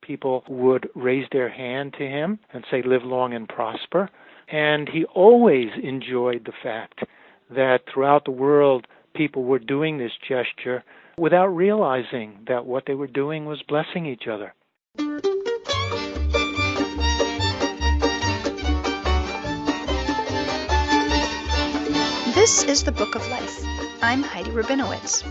people would raise their hand to him and say, live long and prosper. And he always enjoyed the fact that throughout the world, people were doing this gesture without realizing that what they were doing was blessing each other. This is the Book of Life. I'm Heidi Rabinowitz.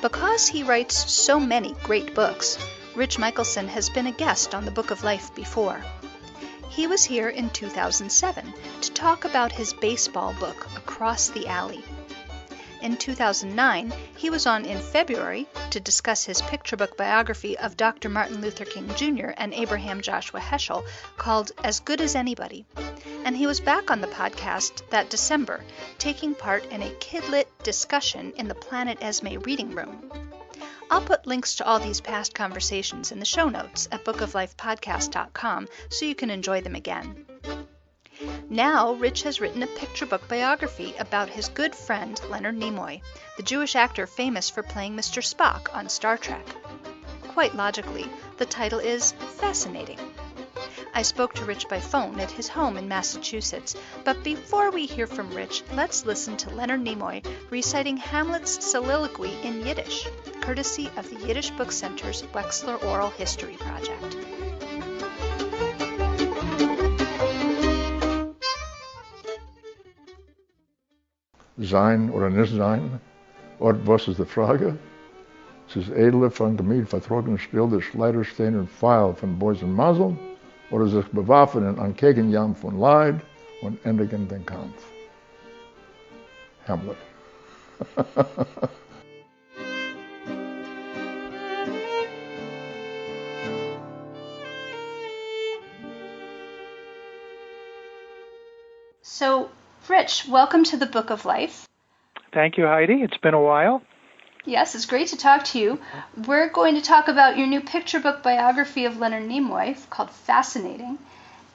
Because he writes so many great books, Rich Michelson has been a guest on the Book of Life before. He was here in 2007 to talk about his baseball book, Across the Alley. In 2009, he was on in February to discuss his picture book biography of Dr. Martin Luther King Jr. and Abraham Joshua Heschel called As Good as Anybody. And he was back on the podcast that December, taking part in a kidlit discussion in the Planet Esme reading room. I'll put links to all these past conversations in the show notes at bookoflifepodcast.com so you can enjoy them again. Now, Rich has written a picture book biography about his good friend Leonard Nimoy, the Jewish actor famous for playing Mr. Spock on Star Trek. Quite logically, the title is Fascinating. I spoke to Rich by phone at his home in Massachusetts, but before we hear from Rich, let's listen to Leonard Nimoy reciting Hamlet's soliloquy in Yiddish, courtesy of the Yiddish Book Center's Wexler Oral History Project. Sein oder nicht sein? Oder was ist die Frage? Es ist edler von Gemüt vertrocknet still der schleiderstehenden Pfeil von Beusen Masel oder sich bewaffnen an Gegenjam von Leid und endigen den Kampf. Hamlet. So, Rich, welcome to the Book of Life. Thank you, Heidi. It's been a while. Yes, it's great to talk to you. We're going to talk about your new picture book biography of Leonard Nimoy called Fascinating.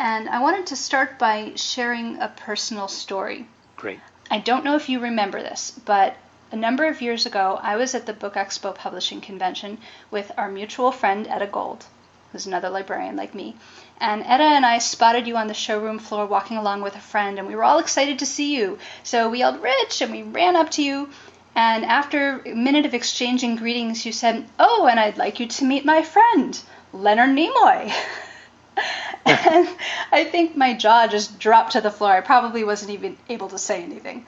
And I wanted to start by sharing a personal story. Great. I don't know if you remember this, but a number of years ago, I was at the Book Expo Publishing Convention with our mutual friend, Etta Gold, who's another librarian like me. And Etta and I spotted you on the showroom floor walking along with a friend, and we were all excited to see you. So we yelled, Rich, and we ran up to you. And after a minute of exchanging greetings, you said, oh, and I'd like you to meet my friend, Leonard Nimoy. And I think my jaw just dropped to the floor. I probably wasn't even able to say anything.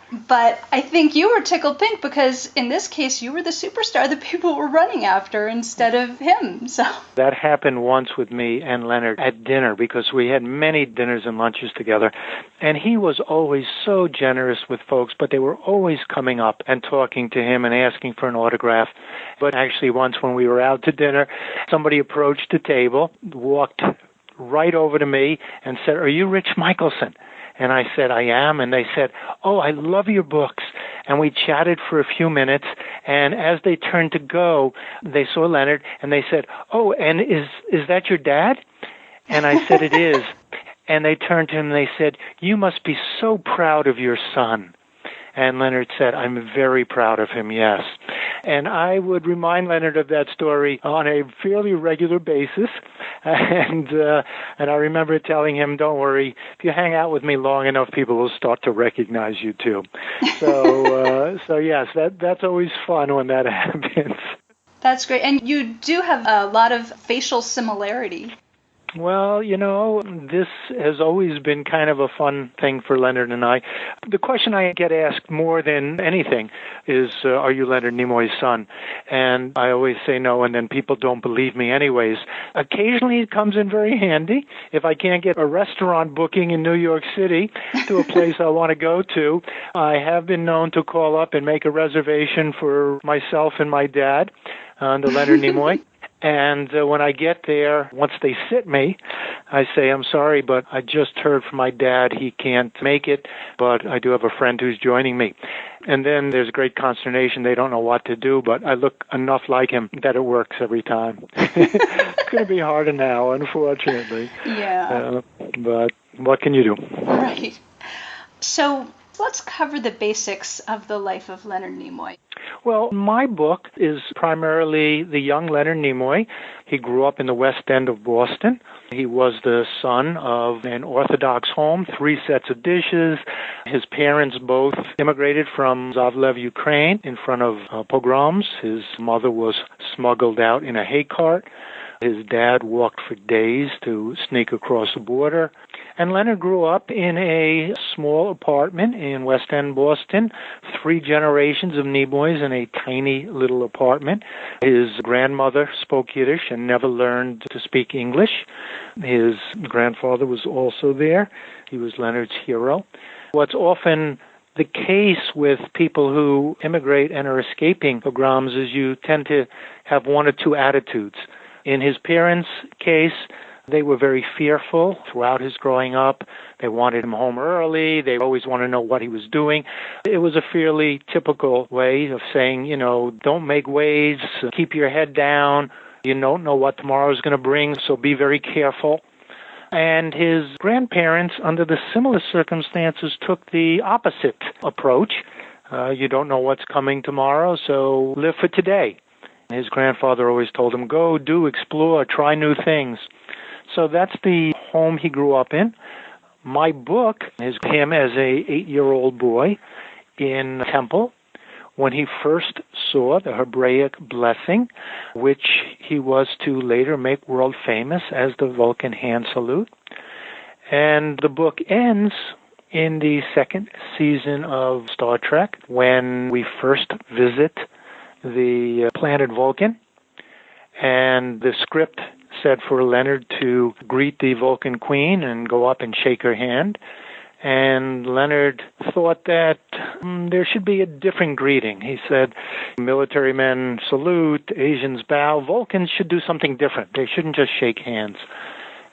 But I think you were tickled pink because in this case, you were the superstar that people were running after instead of him. So that happened once with me and Leonard at dinner because we had many dinners and lunches together. And he was always so generous with folks, but they were always coming up and talking to him and asking for an autograph. But actually once when we were out to dinner, somebody approached the table, walked right over to me and said, are you Rich Michelson? And I said, I am. And they said, oh, I love your books. And we chatted for a few minutes. And as they turned to go, they saw Leonard and they said, oh, and is that your dad? And I said, it is. And they turned to him and they said, you must be so proud of your son. And Leonard said, I'm very proud of him, yes. And I would remind Leonard of that story on a fairly regular basis. And I remember telling him, don't worry, if you hang out with me long enough, people will start to recognize you too. So yes, that's always fun when that happens. That's great. And you do have a lot of facial similarity. Well, this has always been kind of a fun thing for Leonard and I. The question I get asked more than anything is, are you Leonard Nimoy's son? And I always say no, and then people don't believe me anyways. Occasionally it comes in very handy. If I can't get a restaurant booking in New York City to a place I want to go to, I have been known to call up and make a reservation for myself and my dad under Leonard Nimoy. And when I get there, once they sit me, I say, I'm sorry, but I just heard from my dad he can't make it, but I do have a friend who's joining me. And then there's great consternation. They don't know what to do, but I look enough like him that it works every time. It's going to be harder now, unfortunately. Yeah. But what can you do? Right. So let's cover the basics of the life of Leonard Nimoy. Well, my book is primarily the young Leonard Nimoy. He grew up in the West End of Boston. He was the son of an Orthodox home, 3 sets of dishes. His parents both immigrated from Zavlev, Ukraine, in front of pogroms. His mother was smuggled out in a hay cart. His dad walked for days to sneak across the border. And Leonard grew up in a small apartment in West End, Boston, 3 generations of Nimoys in a tiny little apartment. His grandmother spoke Yiddish and never learned to speak English. His grandfather was also there. He was Leonard's hero. What's often the case with people who immigrate and are escaping pogroms is you tend to have 1 or 2 attitudes. In his parents' case, they were very fearful throughout his growing up. They wanted him home early. They always wanted to know what he was doing. It was a fairly typical way of saying, don't make waves, keep your head down. You don't know what tomorrow is going to bring, so be very careful. And his grandparents, under the similar circumstances, took the opposite approach. You don't know what's coming tomorrow, so live for today. His grandfather always told him, go, do, explore, try new things. So that's the home he grew up in. My book is him as a 8-year-old boy in Temple when he first saw the Hebraic blessing, which he was to later make world famous as the Vulcan hand salute. And the book ends in the 2nd season of Star Trek when we first visit the planet Vulcan, and the script said for Leonard to greet the Vulcan Queen and go up and shake her hand. And Leonard thought that there should be a different greeting. He said, military men salute, Asians bow, Vulcans should do something different. They shouldn't just shake hands.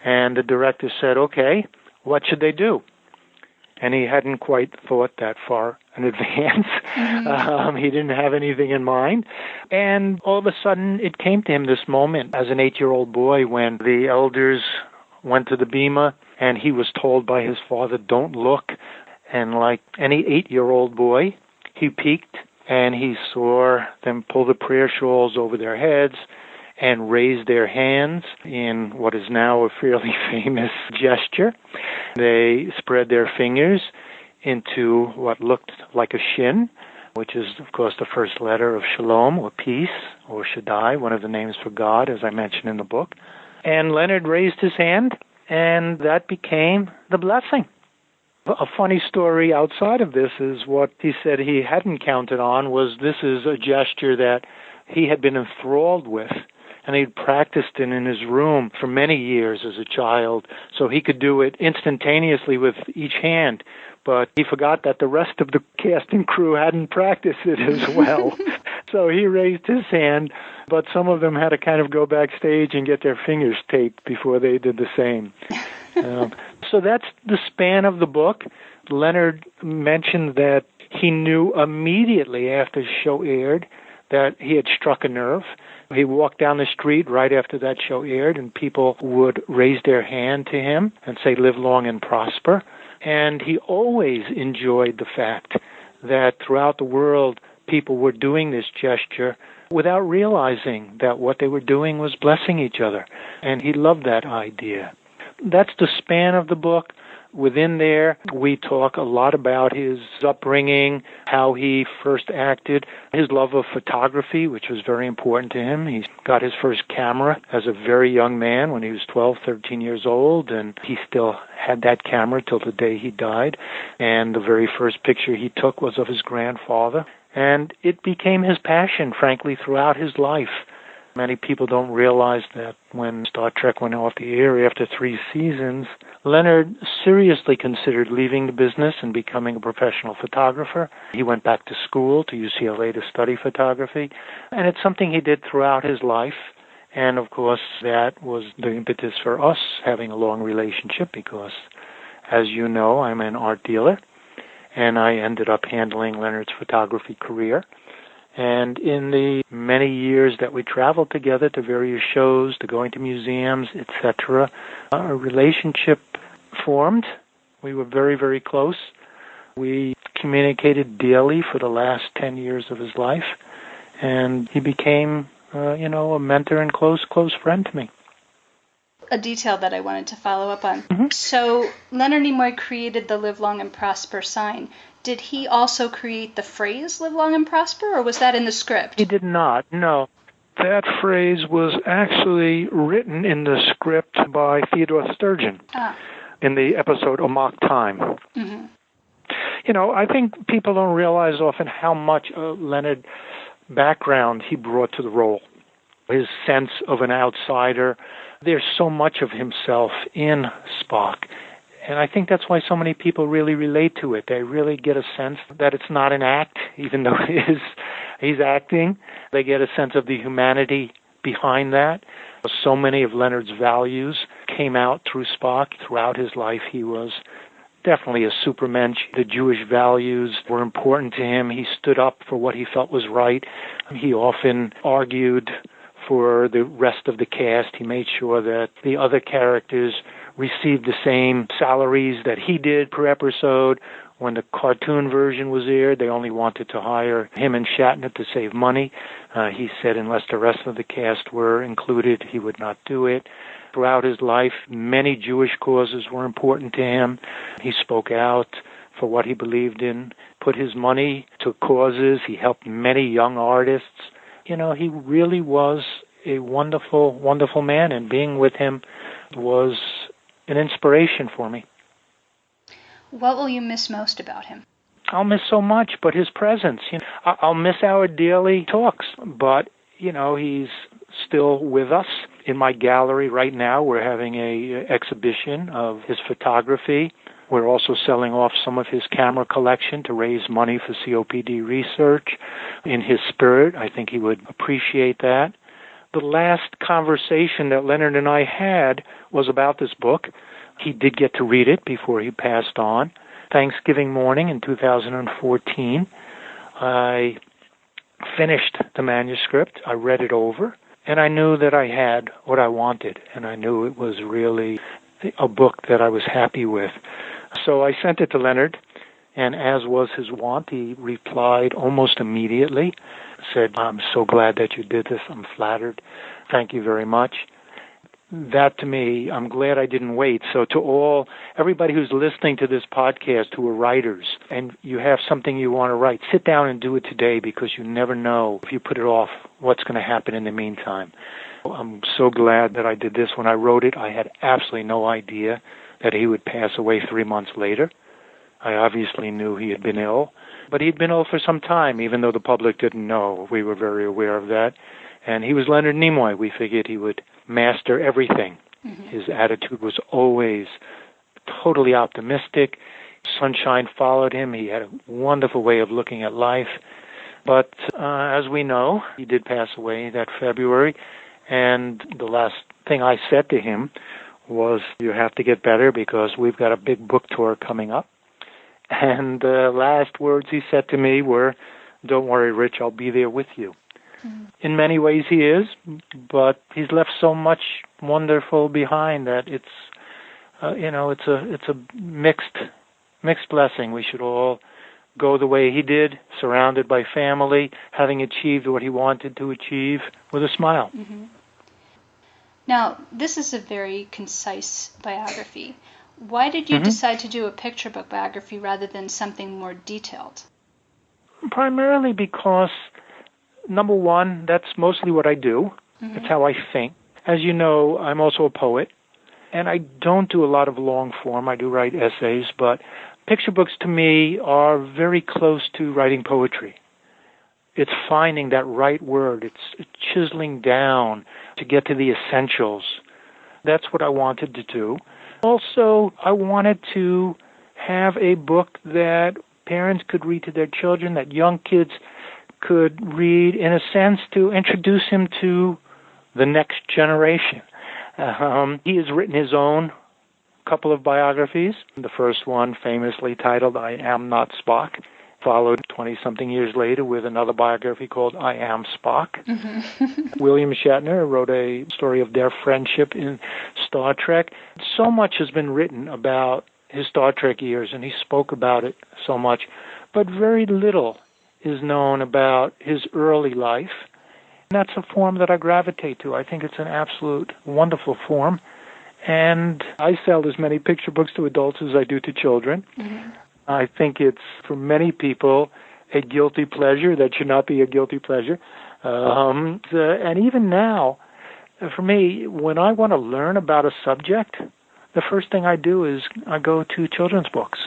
And the director said, okay, what should they do? And he hadn't quite thought that far in advance. Mm-hmm. He didn't have anything in mind. And all of a sudden, it came to him this moment as an 8-year-old boy when the elders went to the bema, and he was told by his father, don't look. And like any 8-year-old boy, he peeked, and he saw them pull the prayer shawls over their heads and raise their hands in what is now a fairly famous gesture. They spread their fingers into what looked like a shin, which is, of course, the first letter of Shalom, or peace, or Shaddai, one of the names for God, as I mentioned in the book. And Leonard raised his hand, and that became the blessing. A funny story outside of this is what he said he hadn't counted on was this is a gesture that he had been enthralled with, and he'd practiced it in his room for many years as a child, so he could do it instantaneously with each hand. But he forgot that the rest of the cast and crew hadn't practiced it as well. So he raised his hand, but some of them had to kind of go backstage and get their fingers taped before they did the same. So that's the span of the book. Leonard mentioned that he knew immediately after the show aired that he had struck a nerve. He walked down the street right after that show aired, and people would raise their hand to him and say, live long and prosper. And he always enjoyed the fact that throughout the world, people were doing this gesture without realizing that what they were doing was blessing each other. And he loved that idea. That's the span of the book. Within there, we talk a lot about his upbringing, how he first acted, his love of photography, which was very important to him. He got his first camera as a very young man when he was 12, 13 years old, and he still had that camera till the day he died. And the very first picture he took was of his grandfather. And it became his passion, frankly, throughout his life. Many people don't realize that when Star Trek went off the air after 3 seasons, Leonard seriously considered leaving the business and becoming a professional photographer. He went back to school to UCLA to study photography, and it's something he did throughout his life. And, of course, that was the impetus for us having a long relationship because, as you know, I'm an art dealer, and I ended up handling Leonard's photography career. And in the many years that we traveled together to various shows, to going to museums, etc., a relationship formed. We were very, very close. We communicated daily for the last 10 years of his life, and he became, a mentor and close friend to me. A detail that I wanted to follow up on. Mm-hmm. So Leonard Nimoy created the Live Long and Prosper sign. Did he also create the phrase Live Long and Prosper, or was that in the script? He did not, no. That phrase was actually written in the script by Theodore Sturgeon in the episode Amok Time. Mm-hmm. I think people don't realize often how much Leonard background he brought to the role. His sense of an outsider. There's so much of himself in Spock. And I think that's why so many people really relate to it. They really get a sense that it's not an act, even though he's acting. They get a sense of the humanity behind that. So many of Leonard's values came out through Spock. Throughout his life, he was definitely a supermensch. The Jewish values were important to him. He stood up for what he felt was right. He often argued for the rest of the cast. He made sure that the other characters received the same salaries that he did per episode. When the cartoon version was aired, they only wanted to hire him and Shatner to save money. He said unless the rest of the cast were included, he would not do it. Throughout his life, many Jewish causes were important to him. He spoke out for what he believed in, put his money to causes. He helped many young artists. He really was a wonderful, wonderful man, and being with him was an inspiration for me. What will you miss most about him? I'll miss so much, but his presence. I'll miss our daily talks, but, he's still with us. In my gallery right now, we're having a exhibition of his photography. We're also selling off some of his camera collection to raise money for COPD research. In his spirit, I think he would appreciate that. The last conversation that Leonard and I had was about this book. He did get to read it before he passed on. Thanksgiving morning in 2014, I finished the manuscript. I read it over, and I knew that I had what I wanted, and I knew it was really a book that I was happy with. So I sent it to Leonard, and as was his wont, he replied almost immediately, said, "I'm so glad that you did this. I'm flattered. Thank you very much." That to me, I'm glad I didn't wait. So to everybody who's listening to this podcast who are writers, and you have something you want to write, sit down and do it today, because you never know if you put it off what's going to happen in the meantime. I'm so glad that I did this. When I wrote it, I had absolutely no idea that he would pass away 3 months later. I obviously knew he had been ill, but he'd been ill for some time, even though the public didn't know. We were very aware of that. And he was Leonard Nimoy. We figured he would master everything. Mm-hmm. His attitude was always totally optimistic. Sunshine followed him. He had a wonderful way of looking at life. But as we know, he did pass away that February. And the last thing I said to him was, "You have to get better, because we've got a big book tour coming up." And the last words he said to me were, "Don't worry, Rich, I'll be there with you." Mm-hmm. In many ways he is, but he's left so much wonderful behind that it's a mixed blessing. We should all go the way he did, surrounded by family, having achieved what he wanted to achieve, with a smile. Mm-hmm. Now, this is a very concise biography. Why did you decide to do a picture book biography rather than something more detailed? Primarily because, number one, that's mostly what I do. Mm-hmm. It's how I think. As you know, I'm also a poet, and I don't do a lot of long form. I do write essays, but picture books to me are very close to writing poetry. It's finding that right word. It's chiseling down to get to the essentials. That's what I wanted to do. Also, I wanted to have a book that parents could read to their children, that young kids could read, in a sense, to introduce him to the next generation. He has written his own couple of biographies. The first one, famously titled I Am Not Spock, followed 20-something years later with another biography called I Am Spock. Mm-hmm. William Shatner wrote a story of their friendship in Star Trek. So much has been written about his Star Trek years, and he spoke about it so much. but very little is known about his early life. And that's a form that I gravitate to. I think it's an absolute wonderful form. And I sell as many picture books to adults as I do to children. Mm-hmm. I think it's, for many people, a guilty pleasure that should not be a guilty pleasure. And even now, for me, when I want to learn about a subject, the first thing I do is I go to children's books,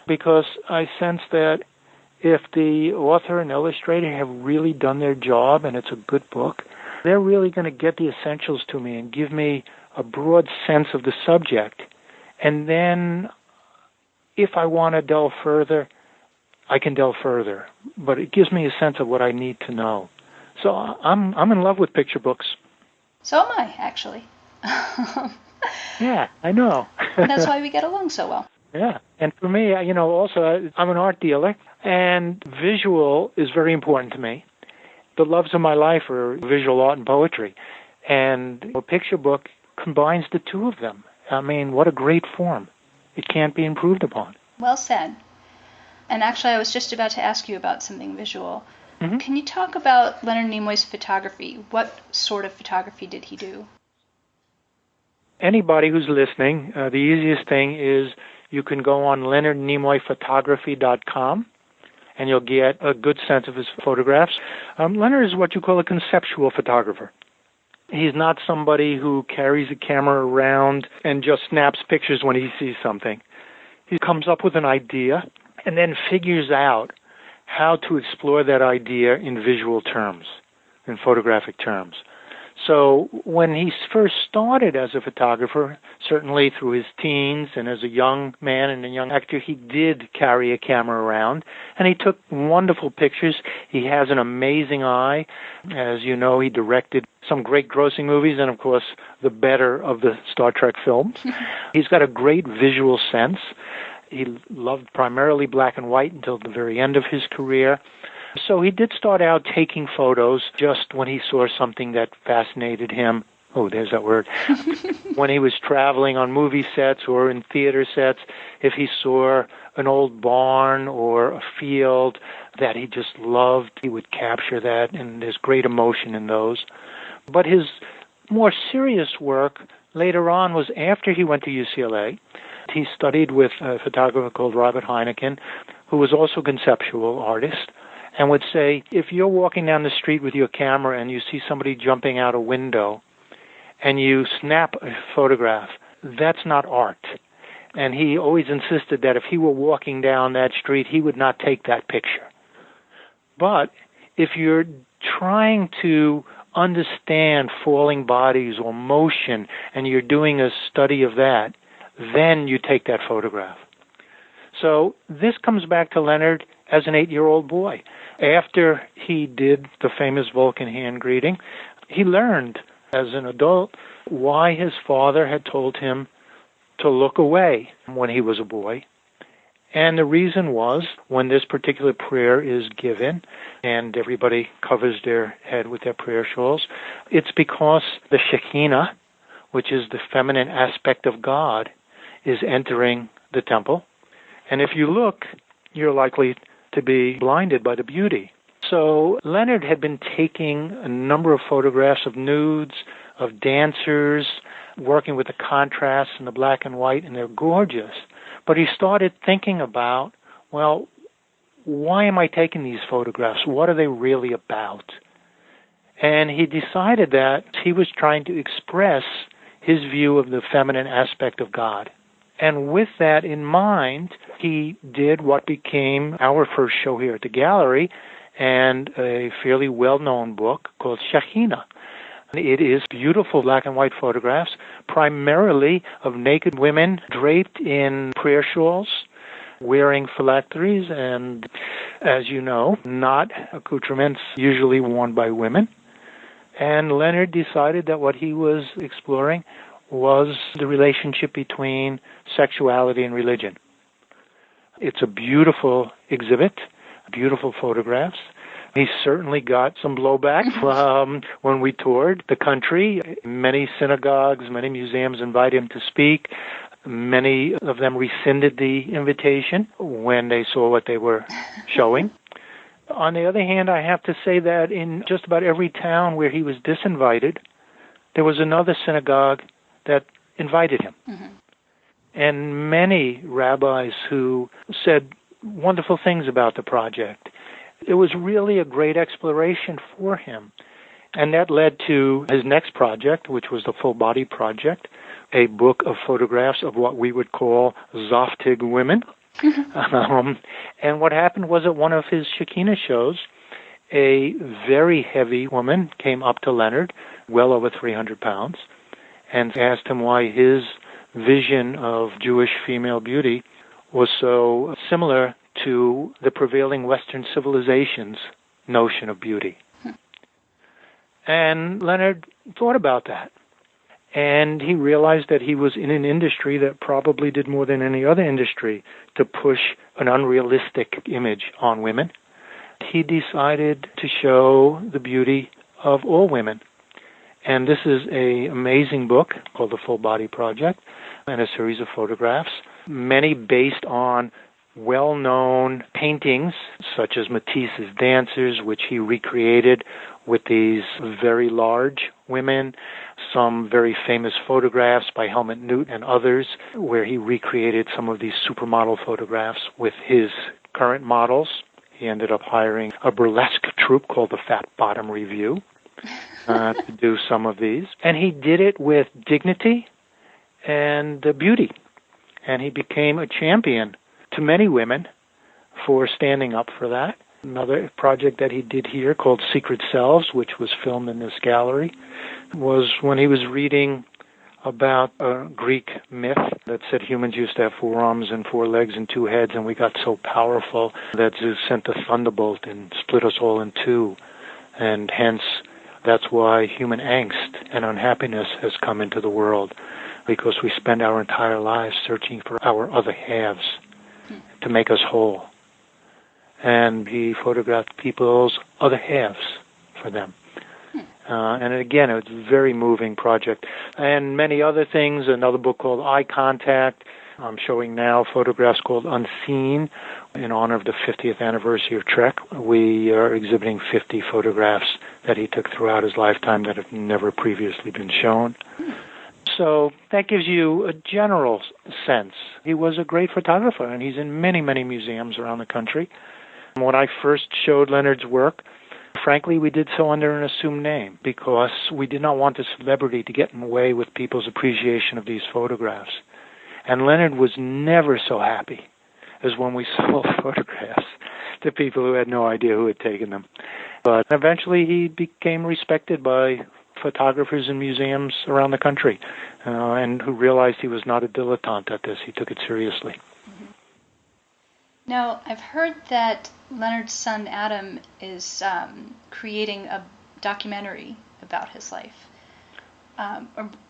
because I sense that if the author and illustrator have really done their job and it's a good book, they're really going to get the essentials to me and give me a broad sense of the subject. And then if I want to delve further, I can delve further. But it gives me a sense of what I need to know. So I'm in love with picture books. So am I, actually. Yeah, I know. And that's why we get along so well. Yeah, and for me, also, I'm an art dealer, and visual is very important to me. The loves of my life are visual art and poetry, and a picture book combines the two of them. I mean, what a great form. It can't be improved upon. Well said. And actually, I was just about to ask you about something visual. Mm-hmm. Can you talk about Leonard Nimoy's photography? What sort of photography did he do? Anybody who's listening, the easiest thing is you can go on leonardnimoyphotography.com, and you'll get a good sense of his photographs. Leonard is what you call a conceptual photographer. He's not somebody who carries a camera around and just snaps pictures when he sees something. He comes up with an idea and then figures out how to explore that idea in visual terms, in photographic terms. So when he first started as a photographer, certainly through his teens and as a young man and a young actor, he did carry a camera around, and he took wonderful pictures. He has an amazing eye. As you know, he directed some great grossing movies and, of course, the better of the Star Trek films. He's got a great visual sense. He loved primarily black and white until the very end of his career. So he did start out taking photos just when he saw something that fascinated him. Oh, there's that word. When he was traveling on movie sets or in theater sets, if he saw an old barn or a field that he just loved, he would capture that, and there's great emotion in those. But his more serious work later on was after he went to UCLA. He studied with a photographer called Robert Heineken, who was also a conceptual artist, and would say, if you're walking down the street with your camera and you see somebody jumping out a window and you snap a photograph, that's not art. And he always insisted that if he were walking down that street, he would not take that picture. But if you're trying to understand falling bodies or motion and you're doing a study of that, then you take that photograph. So this comes back to Leonard as an 8-year-old boy. After he did the famous Vulcan hand greeting, he learned as an adult why his father had told him to look away when he was a boy. And the reason was, when this particular prayer is given and everybody covers their head with their prayer shawls, it's because the Shekinah, which is the feminine aspect of God, is entering the temple. And if you look, you're likely to be blinded by the beauty. So Leonard had been taking a number of photographs of nudes, of dancers, working with the contrasts and the black and white, and they're gorgeous. But he started thinking about, well, why am I taking these photographs? What are they really about? And he decided that he was trying to express his view of the feminine aspect of God. And with that in mind, he did what became our first show here at the gallery and a fairly well-known book called Shekinah. It is beautiful black and white photographs, primarily of naked women draped in prayer shawls, wearing phylacteries, and, as you know, not accoutrements usually worn by women. And Leonard decided that what he was exploring was the relationship between sexuality and religion. It's a beautiful exhibit, beautiful photographs. He certainly got some blowback when we toured the country. Many synagogues, many museums invite him to speak. Many of them rescinded the invitation when they saw what they were showing. On the other hand, I have to say that in just about every town where he was disinvited, there was another synagogue that invited him. Mm-hmm. And many rabbis who said wonderful things about the project. It was really a great exploration for him. And that led to his next project, which was the Full Body Project, a book of photographs of what we would call Zoftig women. And what happened was at one of his Shekinah shows, a very heavy woman came up to Leonard, well over 300 pounds, and asked him why his vision of Jewish female beauty was so similar to the prevailing Western civilization's notion of beauty. And Leonard thought about that. And he realized that he was in an industry that probably did more than any other industry to push an unrealistic image on women. He decided to show the beauty of all women. And this is an amazing book called The Full Body Project and a series of photographs, many based on well-known paintings such as Matisse's Dancers, which he recreated with these very large women, some very famous photographs by Helmut Newt and others, where he recreated some of these supermodel photographs with his current models. He ended up hiring a burlesque troupe called the Fat Bottom Review to do some of these. And he did it with dignity and beauty. And he became a champion to many women for standing up for that. Another project that he did here called Secret Selves, which was filmed in this gallery, was when he was reading about a Greek myth that said humans used to have 4 arms and 4 legs and 2 heads, and we got so powerful that Zeus sent a thunderbolt and split us all in 2. And hence, that's why human angst and unhappiness has come into the world, because we spend our entire lives searching for our other halves to make us whole. And he photographed people's other halves for them. And again, it's a very moving project. And many other things, another book called Eye Contact. I'm showing now photographs called Unseen in honor of the 50th anniversary of Trek. We are exhibiting 50 photographs that he took throughout his lifetime that have never previously been shown. So that gives you a general sense. He was a great photographer, and he's in many, many museums around the country. When I first showed Leonard's work, frankly, we did so under an assumed name because we did not want the celebrity to get in the way with people's appreciation of these photographs. And Leonard was never so happy as when we sold photographs to people who had no idea who had taken them. But eventually he became respected by photographers in museums around the country and who realized he was not a dilettante at this. He took it seriously. Mm-hmm. Now, I've heard that Leonard's son Adam is creating a documentary about his life.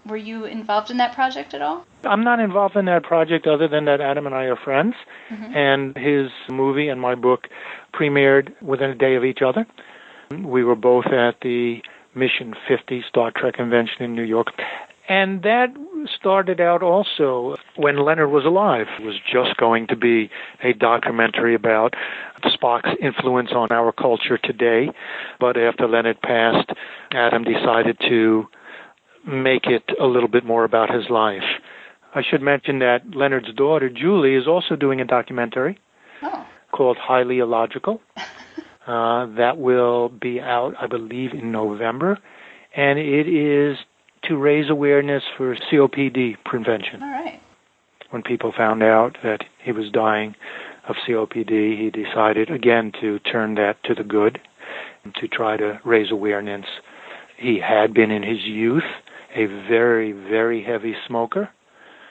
Were you involved in that project at all? I'm not involved in that project other than that Adam and I are friends. Mm-hmm. And his movie and my book premiered within a day of each other. We were both at the Mission 50 Star Trek convention in New York. And that started out also when Leonard was alive. It was just going to be a documentary about Spock's influence on our culture today. But after Leonard passed, Adam decided to make it a little bit more about his life. I should mention that Leonard's daughter, Julie, is also doing a documentary called Highly Illogical. That will be out, I believe, in November. And it is to raise awareness for COPD prevention. All right. When people found out that he was dying of COPD, he decided, again, to turn that to the good and to try to raise awareness. He had been in his youth a very, very heavy smoker,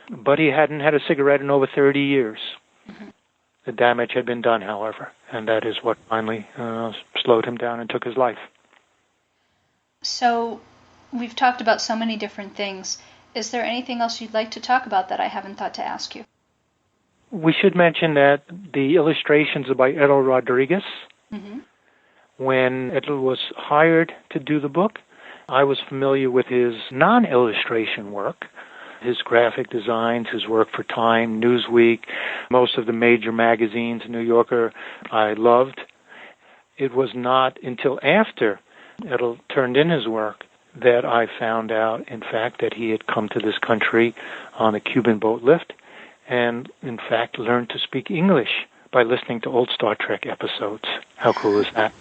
but he hadn't had a cigarette in over 30 years. Mm-hmm. The damage had been done, however, and that is what finally slowed him down and took his life. So we've talked about so many different things. Is there anything else you'd like to talk about that I haven't thought to ask you? We should mention that the illustrations are by Edel Rodriguez. Mm-hmm. When Edel was hired to do the book, I was familiar with his non-illustration work, his graphic designs, his work for Time, Newsweek, most of the major magazines, New Yorker, I loved. It was not until after Edel turned in his work that I found out, in fact, that he had come to this country on a Cuban boat lift and, in fact, learned to speak English by listening to old Star Trek episodes. How cool is that?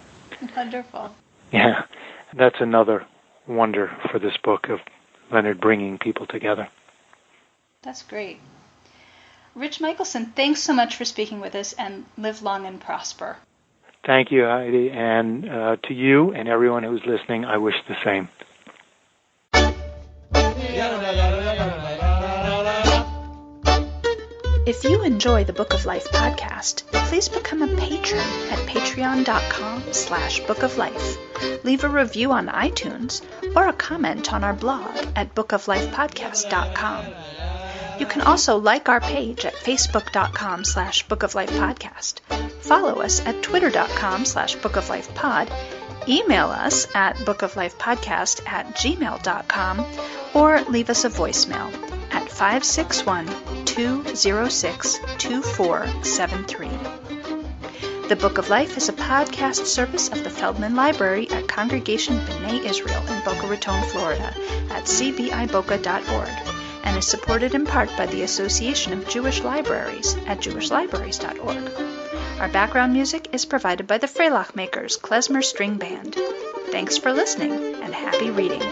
Wonderful. Yeah, that's another wonder for this book of Leonard bringing people together. That's great. Rich Michelson, thanks so much for speaking with us, and live long and prosper. Thank you, Heidi, and to you and everyone who's listening, I wish the same. If you enjoy the Book of Life podcast, please become a patron at patreon.com/bookoflife. Leave a review on iTunes or a comment on our blog at bookoflifepodcast.com. You can also like our page at facebook.com/bookoflifepodcast. Follow us at twitter.com/bookoflifepod. Email us at bookoflifepodcast@gmail.com or leave us a voicemail at 561-206-2473. The Book of Life is a podcast service of the Feldman Library at Congregation B'nai Israel in Boca Raton, Florida at cbiboca.org and is supported in part by the Association of Jewish Libraries at jewishlibraries.org. Our background music is provided by the Freilach Makers Klezmer String Band. Thanks for listening and happy reading.